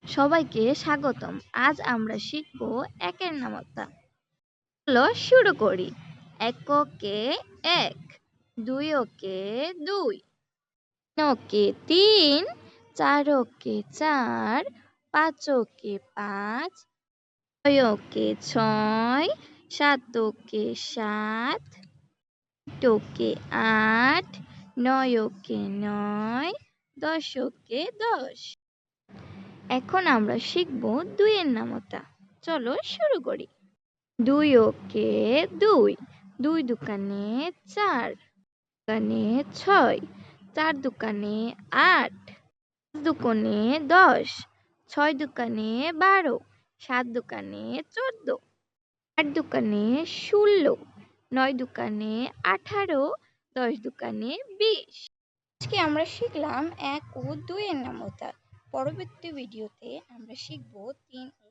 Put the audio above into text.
সবাইকে স্বাগতম। আজ আমরা শিখব একের নামতা। চলো শুরু করি। এককে এক, দুইকে দুই, তিনকে তিন, চারকে চার, পাঁচকে পাঁচ, ছয়কে ছয়, সাতকে সাত, আটকে আট, নয়কে নয়, দশকে 10। এখন আমরা শিখব দুইয়ের নামতা। চলো শুরু করি। দুইকে দুই, দুই দোকানে চার, দোকানে ছয়, চার দোকানে আট, পাঁচ দোকানে 10, ছয় দোকানে 12, সাত দোকানে 14, আট দোকানে 16, নয় দোকানে 18, 10 দোকানে 20। আজকে আমরা শিখলাম 1 ও 2 এর নামতা। পরবর্তী ভিডিওতে আমরা শিখব 3